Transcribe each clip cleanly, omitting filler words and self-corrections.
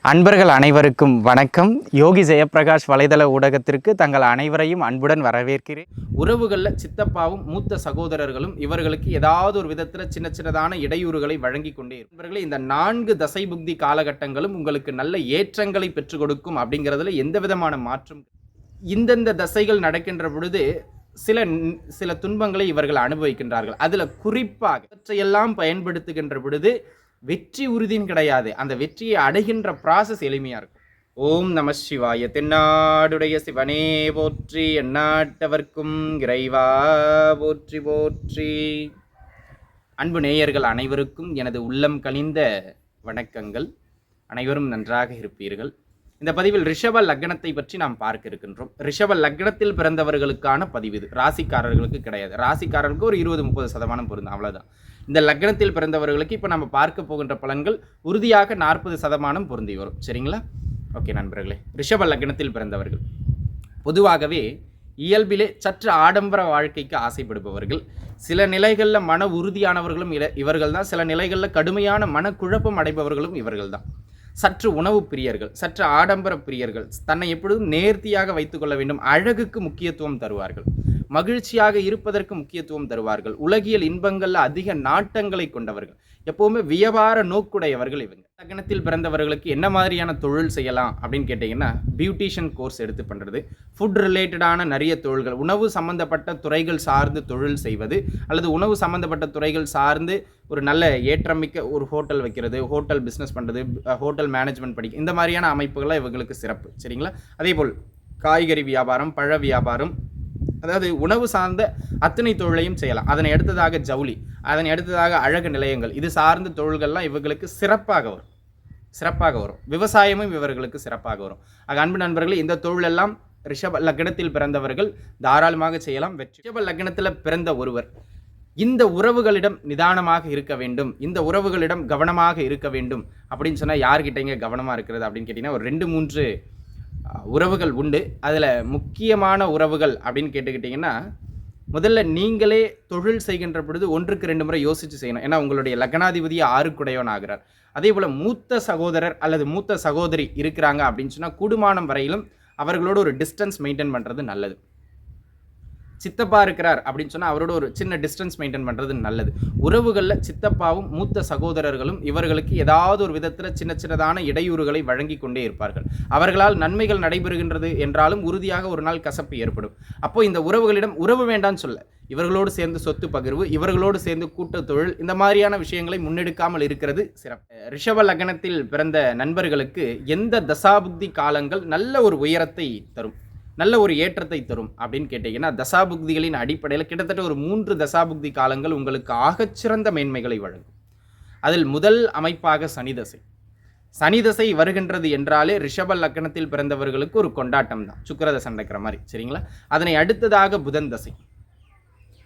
அன்பர்கள் அனைவருக்கும் வணக்கம். யோகி ஜெயப்பிரகாஷ் வலைதள ஊடகத்திற்கு தங்கள் அனைவரையும் அன்புடன் வரவேற்கிறேன். உறவுகளில் சித்தப்பாவும் மூத்த சகோதரர்களும் இவர்களுக்கு ஏதாவது ஒரு விதத்தில் சின்ன சின்னதான இடையூறுகளை வழங்கி கொண்டே இவர்களே இந்த 4 தசை புக்தி காலகட்டங்களும் உங்களுக்கு நல்ல ஏற்றங்களை பெற்றுக் கொடுக்கும் அப்படிங்கிறதுல எந்த விதமான மாற்றம். இந்தந்த தசைகள் நடக்கின்ற பொழுது சில துன்பங்களை இவர்கள் அனுபவிக்கின்றார்கள். அதில் குறிப்பாக இவற்றையெல்லாம் பயன்படுத்துகின்ற பொழுது வெற்றி உறுதின்னு கிடையாது, அந்த வெற்றியை அடைகின்ற ப்ராசஸ் எளிமையாக இருக்கும். ஓம் நம சிவாய. தென்னாடுடைய சிவனே போற்றி, எந்நாட்டவர்க்கும் இறைவா போற்றி போற்றி. அன்பு நேயர்கள் அனைவருக்கும் எனது உள்ளம் கனிந்த வணக்கங்கள். அனைவரும் நன்றாக இருப்பீர்கள். இந்த பதிவில் ரிஷப லக்னத்தை பற்றி நாம் பார்க்க இருக்கின்றோம். ரிஷப லக்னத்தில் பிறந்தவர்களுக்கான பதிவு இது, ராசிக்காரர்களுக்கு கிடையாது. ராசிக்காரர்களுக்கு ஒரு 20-30% பொருந்தும், அவ்வளோதான். இந்த லக்னத்தில் பிறந்தவர்களுக்கு இப்போ நம்ம பார்க்க போகின்ற பலன்கள் உறுதியாக 40% பொருந்தி வரும். சரிங்களா? ஓகே நண்பர்களே, ரிஷப லக்னத்தில் பிறந்தவர்கள் பொதுவாகவே இயல்பிலே சற்று ஆடம்பர வாழ்க்கைக்கு ஆசைப்படுபவர்கள். சில நிலைகளில் மன உறுதியானவர்களும் இவர்கள் தான். சில நிலைகளில் கடுமையான மனக்குழப்பம் அடைபவர்களும் இவர்கள் தான். சற்று உணவு பிரியர்கள், சற்று ஆடம்பர பிரியர்கள், தன்னை எப்பொழுதும் நேர்த்தியாக வைத்துக்கொள்ள வேண்டும், அழகுக்கு முக்கியத்துவம் தருவார்கள், மகிழ்ச்சியாக இருப்பதற்கு முக்கியத்துவம் தருவார்கள், உலகியல் இன்பங்களில் அதிக நாட்டங்களை கொண்டவர்கள், எப்போவுமே வியாபார நோக்குடையவர்கள் இவங்க. லக்னத்தில் பிறந்தவர்களுக்கு என்ன மாதிரியான தொழில் செய்யலாம் அப்படின்னு கேட்டிங்கன்னா, பியூட்டிஷியன் கோர்ஸ் எடுத்து பண்ணுறது, ஃபுட் ரிலேட்டடான நிறைய தொழில்கள், உணவு சம்மந்தப்பட்ட துறைகள் சார்ந்து தொழில் செய்வது, அல்லது உணவு சம்மந்தப்பட்ட துறைகள் சார்ந்து ஒரு நல்ல ஏற்றமிக்க ஒரு ஹோட்டல் வைக்கிறது, ஹோட்டல் பிஸ்னஸ் பண்ணுறது, ஹோட்டல் மேனேஜ்மெண்ட் படிக்க, இந்த மாதிரியான அமைப்புகள்லாம் இவங்களுக்கு சிறப்பு. சரிங்களா? அதேபோல் காய்கறி வியாபாரம், பழ வியாபாரம், அதாவது உணவு சார்ந்த அத்தனை தொழிலையும் செய்யலாம். அதனை அடுத்ததாக ஜவுளி, அதனை அடுத்ததாக அழகு நிலையங்கள், இது சார்ந்த தொழில்கள்லாம் இவர்களுக்கு சிறப்பாக வரும். விவசாயமும் இவர்களுக்கு சிறப்பாக வரும். ஆக அன்பு நண்பர்களே, இந்த தொழிலெல்லாம் ரிஷப லக்னத்தில் பிறந்தவர்கள் தாராளமாக செய்யலாம். ரிஷப லக்னத்தில் பிறந்த ஒருவர் இந்த உறவுகளிடம் நிதானமாக இருக்க வேண்டும், இந்த உறவுகளிடம் கவனமாக இருக்க வேண்டும் அப்படின்னு சொன்னால், யார்கிட்டங்க கவனமாக இருக்கிறது அப்படின்னு கேட்டிங்கன்னா, ஒரு 2-3 உறவுகள் உண்டு. அதில் முக்கியமான உறவுகள் அப்படின்னு கேட்டுக்கிட்டிங்கன்னா, முதல்ல நீங்களே தொழில் செய்கின்ற பொழுது 1-2 முறை யோசித்து செய்யணும். ஏன்னா உங்களுடைய லக்னாதிபதியை 6 ஆகிறார். அதே போல் மூத்த சகோதரர் அல்லது மூத்த சகோதரி இருக்கிறாங்க அப்படின்னு சொன்னால், கூடுமானம் வரையிலும் அவர்களோட ஒரு டிஸ்டன்ஸ் மெயின்டைன் பண்ணுறது நல்லது. சித்தப்பா இருக்கிறார் அப்படின்னு சொன்னால் அவரோட ஒரு சின்ன டிஸ்டன்ஸ் மெயின்டைன் பண்ணுறது நல்லது. உறவுகளில் சித்தப்பாவும் மூத்த சகோதரர்களும் இவர்களுக்கு ஏதாவது ஒரு விதத்தில் சின்ன சின்னதான இடையூறுகளை வழங்கி கொண்டே இருப்பார்கள். அவர்களால் நன்மைகள் நடைபெறுகின்றது என்றாலும் உறுதியாக ஒரு நாள் கசப்பு ஏற்படும். அப்போ இந்த உறவுகளிடம் உறவு வேண்டான்னு சொல்ல, இவர்களோடு சேர்ந்து சொத்து பகிர்வு, இவர்களோடு சேர்ந்து கூட்டு தொழில், இந்த மாதிரியான விஷயங்களை முன்னெடுக்காமல் இருக்கிறது சிறப்பு. ரிஷப லக்னத்தில் பிறந்த நண்பர்களுக்கு எந்த தசாபுக்தி காலங்கள் நல்ல ஒரு உயரத்தை தரும், நல்ல ஒரு ஏற்றத்தை தரும் அப்படின்னு கேட்டிங்கன்னா, தசாபுக்திகளின் அடிப்படையில் கிட்டத்தட்ட ஒரு 3 தசாபுக்தி காலங்கள் உங்களுக்கு ஆகச்சிறந்த மேன்மைகளை வழங்கும். அதில் முதல் அமைப்பாக சனிதசை. சனிதசை வருகின்றது என்றாலே ரிஷப லக்னத்தில் பிறந்தவர்களுக்கு ஒரு கொண்டாட்டம் தான், சுக்கிரதசை நடக்கிற மாதிரி. சரிங்களா? அதனை அடுத்ததாக புதன் தசை,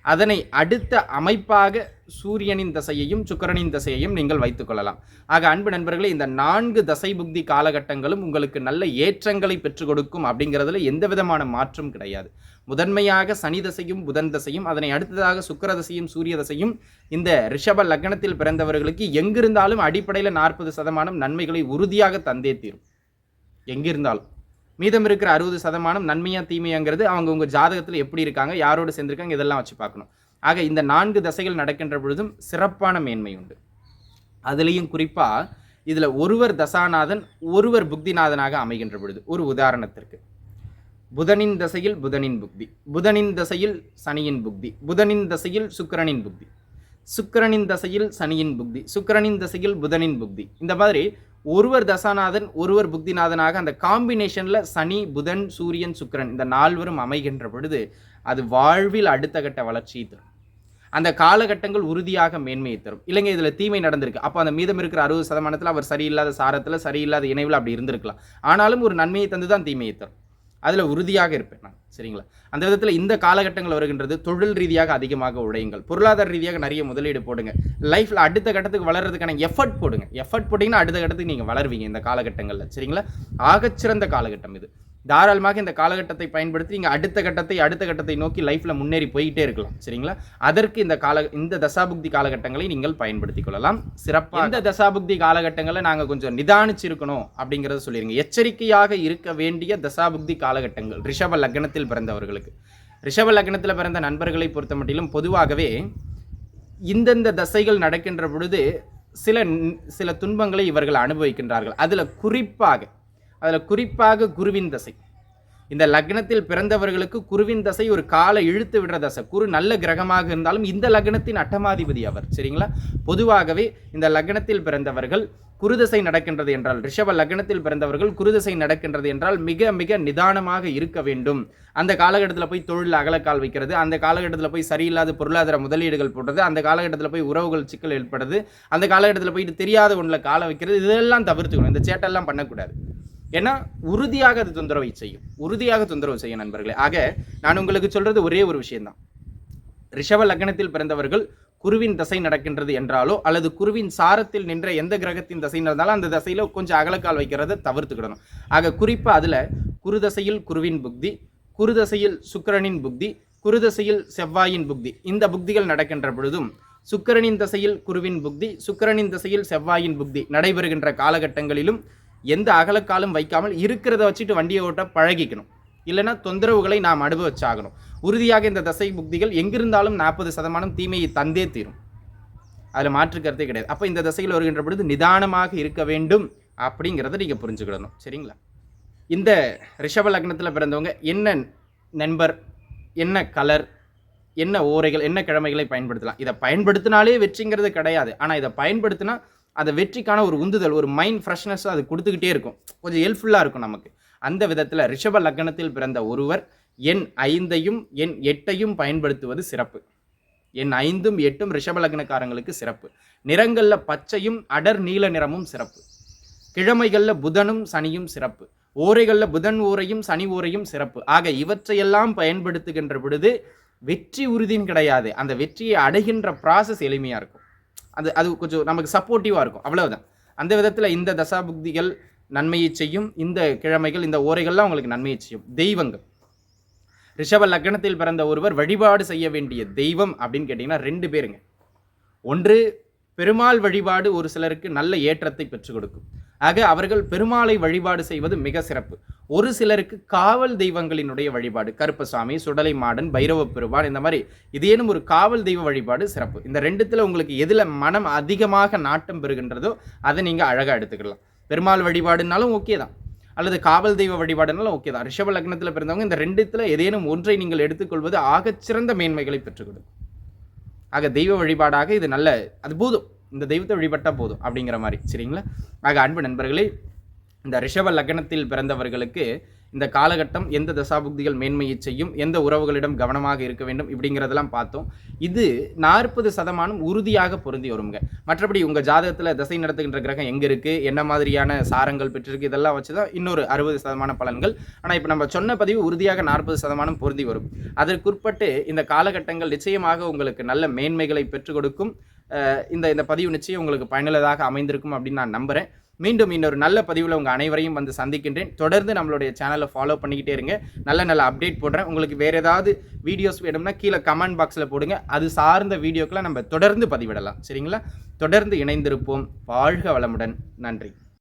அதனை அடுத்த அமைப்பாக சூரியனின் தசையையும் சுக்கிரனின் தசையையும் நீங்கள் வைத்துக் கொள்ளலாம். ஆக அன்பு நண்பர்களே, இந்த 4 தசை புக்தி காலகட்டங்களும் உங்களுக்கு நல்ல ஏற்றங்களை பெற்றுக் கொடுக்கும் அப்படிங்கிறதுல எந்த விதமான மாற்றம் கிடையாது. முதன்மையாக சனி தசையும் புதன் தசையும், அதனை அடுத்ததாக சுக்கிர தசையும் சூரிய தசையும் இந்த ரிஷப லக்னத்தில் பிறந்தவர்களுக்கு எங்கிருந்தாலும் அடிப்படையில் 40% நன்மைகளை உறுதியாக தந்தே தீரும். எங்கிருந்தாலும் மீதம் இருக்கிற 60% நன்மையா தீமையாங்கிறது அவங்க உங்கள் ஜாதகத்தில் எப்படி இருக்காங்க, யாரோடு சேர்ந்திருக்காங்க, இதெல்லாம் வச்சு பார்க்கணும். ஆக இந்த 4 தசைகள் நடக்கின்ற பொழுதும் சிறப்பான மேன்மை உண்டு. அதுலேயும் குறிப்பாக இதில் ஒருவர் தசாநாதன் ஒருவர் புக்திநாதனாக அமைகின்ற பொழுது, ஒரு உதாரணத்திற்கு புதனின் தசையில் புதனின் புக்தி, புதனின் தசையில் சனியின் புக்தி, புதனின் தசையில் சுக்கிரனின் புக்தி, சுக்கிரனின் தசையில் சனியின் புக்தி, சுக்கிரனின் தசையில் புதனின் புக்தி, இந்த மாதிரி ஒருவர் தசாநாதன் ஒருவர் புக்திநாதனாக அந்த காம்பினேஷனில் சனி புதன் சூரியன் சுக்கிரன் இந்த 4 அமைகின்ற பொழுது அது வாழ்வில் அடுத்த கட்ட வளர்ச்சியை தரும். அந்த காலகட்டங்கள் உறுதியாக மேன்மையை தரும். இல்லைங்க இதில் தீமை நடந்திருக்கு, அப்போ அந்த மீதம் இருக்கிற 60% அவர் சரியில்லாத சாரத்தில் சரியில்லாத இணைவில் அப்படி இருந்திருக்கலாம், ஆனாலும் ஒரு நன்மையை தந்து தான் தீமையை தரும். அதில் உறுதியாக இருப்பேன் நான். சரிங்களா? அந்த விதத்தில் இந்த காலகட்டங்கள் வருகின்றது. தொழில் ரீதியாக அதிகமாக உழையுங்கள், பொருளாதார ரீதியாக நிறைய முதலீடு போடுங்க, லைஃப்பில் அடுத்த கட்டத்துக்கு வளர்கிறதுக்கான எஃபர்ட் போடுங்க. எஃபர்ட் போட்டிங்கன்னா அடுத்த கட்டத்துக்கு நீங்கள் வளருவீங்க இந்த காலகட்டங்களில். சரிங்களா? ஆகச்சிறந்த காலகட்டம் இது. தாராளமாக இந்த காலகட்டத்தை பயன்படுத்தி நீங்கள் அடுத்த கட்டத்தை நோக்கி லைஃப்பில் முன்னேறி போயிட்டே இருக்கலாம். சரிங்களா? அதற்கு இந்த தசாபுக்தி காலகட்டங்களை நீங்கள் பயன்படுத்திக் கொள்ளலாம். சிறப்பாக இந்த தசாபுக்தி காலகட்டங்களில் நாங்கள் கொஞ்சம் நிதானிச்சிருக்கணும் அப்படிங்கிறத சொல்லிடுங்க. எச்சரிக்கையாக இருக்க வேண்டிய தசாபுக்தி காலகட்டங்கள் ரிஷப லக்னத்தில் பிறந்தவர்களுக்கு. ரிஷப லக்னத்தில் பிறந்த நண்பர்களை பொறுத்த மட்டிலும் பொதுவாகவே இந்தந்த தசைகள் நடக்கின்ற பொழுது சில துன்பங்களை இவர்கள் அனுபவிக்கின்றார்கள். அதில் குறிப்பாக குருவின் தசை. இந்த லக்னத்தில் பிறந்தவர்களுக்கு குருவின் தசை ஒரு காலை இழுத்து விடுற தசை. குரு நல்ல கிரகமாக இருந்தாலும் இந்த லக்னத்தின் அட்டமாதிபதி அவர். சரிங்களா? பொதுவாகவே இந்த லக்னத்தில் பிறந்தவர்கள் குருதசை நடக்கின்றது என்றால், ரிஷப லக்னத்தில் பிறந்தவர்கள் குருதசை நடக்கின்றது என்றால் மிக மிக நிதானமாக இருக்க வேண்டும். அந்த காலகட்டத்தில் போய் தொழில் அகலக்கால் வைக்கிறது, அந்த காலகட்டத்தில் போய் சரியில்லாத பொருளாதார முதலீடுகள் போடுறது, அந்த காலகட்டத்தில் போய் உறவுகள் சிக்கல் ஏற்படுறது, அந்த காலகட்டத்தில் போயிட்டு தெரியாத ஒன்றில் காலை வைக்கிறது, இதெல்லாம் தவிர்த்துக்கணும். இந்த சேட்டெல்லாம் பண்ணக்கூடாது. ஏன்னா உறுதியாக அது தொந்தரவு செய்யும் நண்பர்களே. ஆக நான் உங்களுக்கு சொல்றது ஒரே ஒரு விஷயம்தான். ரிஷப லக்னத்தில் பிறந்தவர்கள் குருவின் தசை நடக்கின்றது என்றாலோ அல்லது குருவின் சாரத்தில் நின்ற எந்த கிரகத்தின் தசை நடந்தாலும் அந்த தசையில கொஞ்சம் அகலக்கால் வைக்கிறத தவிர்த்துக்கிடணும். ஆக குறிப்பா அதுல குருதசையில் குருவின் புக்தி, குருதசையில் சுக்கிரனின் புக்தி, குருதசையில் செவ்வாயின் புக்தி, இந்த புக்திகள் நடக்கின்ற பொழுதும் சுக்கிரனின் தசையில் குருவின் புக்தி, சுக்கிரனின் தசையில் செவ்வாயின் புக்தி நடைபெறுகின்ற காலகட்டங்களிலும் எந்த அகலக்காலும் வைக்காமல் இருக்கிறத வச்சுட்டு வண்டியை ஓட்ட பழகிக்கணும். இல்லைன்னா தொந்தரவுகளை நாம் அனுபவிச்சாகணும். உறுதியாக இந்த தசை புக்திகள் எங்கிருந்தாலும் 40% தீமையை தந்தே தீரும். அதில் மாற்று கருத்தே கிடையாது. அப்போ இந்த தசையில் வருகின்ற பொழுது நிதானமாக இருக்க வேண்டும் அப்படிங்கிறத நீங்கள் புரிஞ்சுக்கிடணும். சரிங்களா? இந்த ரிஷப லக்னத்தில் பிறந்தவங்க என்ன நண்பர், என்ன கலர், என்ன ஓரைகள், என்ன கிழமைகளை பயன்படுத்தலாம். இதை பயன்படுத்தினாலே வெற்றிங்கிறது கிடையாது. ஆனால் இதை பயன்படுத்தினா அந்த வெற்றிக்கான ஒரு உந்துதல், ஒரு மைண்ட் ஃப்ரெஷ்னஸ் அது கொடுத்துக்கிட்டே இருக்கும். கொஞ்சம் ஹெல்ப்ஃபுல்லாக இருக்கும் நமக்கு. அந்த விதத்தில் ரிஷப லக்னத்தில் பிறந்த ஒருவர் எண் 5ஐயும் எண் 8ஐயும் பயன்படுத்துவது சிறப்பு. எண் 5ம் 8ம் ரிஷப லக்னக்காரங்களுக்கு சிறப்பு. நிறங்களில் பச்சையும் அடர் நீல நிறமும் சிறப்பு. கிழமைகளில் புதனும் சனியும் சிறப்பு. ஓரைகளில் புதன் ஓரையும் சனி ஓரையும் சிறப்பு. ஆக இவற்றையெல்லாம் பயன்படுத்துகின்ற பொழுது வெற்றி உறுதியும் கிடையாது. அந்த வெற்றியை அடைகின்ற ப்ராசஸ் எளிமையாக இருக்கும். அது கொஞ்சம் நமக்கு சப்போர்ட்டிவாக இருக்கும். அவ்வளவுதான். அந்த விதத்தில் இந்த தசாபுக்திகள் நன்மையை செய்யும். இந்த கிழமைகள், இந்த ஓரைகள்லாம் உங்களுக்கு நன்மையை செய்யும். தெய்வங்கள் ரிஷப லக்னத்தில் பிறந்த ஒருவர் வழிபாடு செய்ய வேண்டிய தெய்வம் அப்படின்னு கேட்டிங்கன்னா 2 பேருங்க. ஒன்று பெருமாள் வழிபாடு ஒரு சிலருக்கு நல்ல ஏற்றத்தை பெற்றுக் கொடுக்கும். ஆக அவர்கள் பெருமாளை வழிபாடு செய்வது மிக சிறப்பு. ஒரு சிலருக்கு காவல் தெய்வங்களினுடைய வழிபாடு, கருப்பசாமி, சுடலை மாடன், பைரவ பெருமான், இந்த மாதிரி இதேனும் ஒரு காவல் தெய்வ வழிபாடு சிறப்பு. இந்த 2த்துல உங்களுக்கு எதில் மனம் அதிகமாக நாட்டம் பெறுகின்றதோ அதை நீங்கள் அழகாக எடுத்துக்கலாம். பெருமாள் வழிபாடுனாலும் ஓகே தான், அல்லது காவல் தெய்வ வழிபாடுனாலும் ஓகே தான். ரிஷப லக்னத்தில் பிறந்தவங்க இந்த 2த்துல ஏதேனும் ஒன்றை நீங்கள் எடுத்துக்கொள்வது ஆகச்சிறந்த மேன்மைகளை பெற்றுக் கொடுக்கும். ஆக தெய்வ வழிபாடாக இது நல்ல, அது போதும், இந்த தெய்வத்தை வழிபட்டால் போதும் அப்படிங்கிற மாதிரி. சரிங்களா? ஆக அன்பு நண்பர்களே, இந்த ரிஷப லக்னத்தில் பிறந்தவர்களுக்கு இந்த காலகட்டம் எந்த தசாபுக்திகள் மேன்மையை செய்யும், எந்த உறவுகளிடம் கவனமாக இருக்க வேண்டும் இப்படிங்கிறதெல்லாம் பார்த்தோம். இது 40% உறுதியாக பொருந்தி வருங்க. மற்றபடி உங்கள் ஜாதகத்தில் தசை நடத்துகின்ற கிரகம் எங்கே இருக்குது, என்ன மாதிரியான சாரங்கள் பெற்றிருக்கு, இதெல்லாம் வச்சு தான் இன்னொரு 60% பலன்கள். ஆனால் இப்போ நம்ம சொன்ன பதிவு உறுதியாக 40% பொருந்தி வரும். அதற்குட்பட்டு இந்த காலகட்டங்கள் நிச்சயமாக உங்களுக்கு நல்ல மேன்மைகளை பெற்றுக் கொடுக்கும். இந்த பதிவு நிச்சயம் உங்களுக்கு பயனுள்ளதாக அமைந்திருக்கும் அப்படின்னு நான் நம்புகிறேன். மீண்டும் இன்னொரு நல்ல பதிவில் உங்கள் அனைவரையும் வந்து சந்திக்கின்றேன். தொடர்ந்து நம்மளுடைய சேனலை ஃபாலோ பண்ணிக்கிட்டே இருங்க. நல்ல அப்டேட் போடுறேன். உங்களுக்கு வேறு ஏதாவது வீடியோஸ் வேணும்னா கீழே கமெண்ட் பாக்ஸில் போடுங்க. அது சார்ந்த வீடியோக்கெலாம் நம்ம தொடர்ந்து பதிவிடலாம். சரிங்களா? தொடர்ந்து இணைந்திருப்போம். வாழ்க வளமுடன். நன்றி.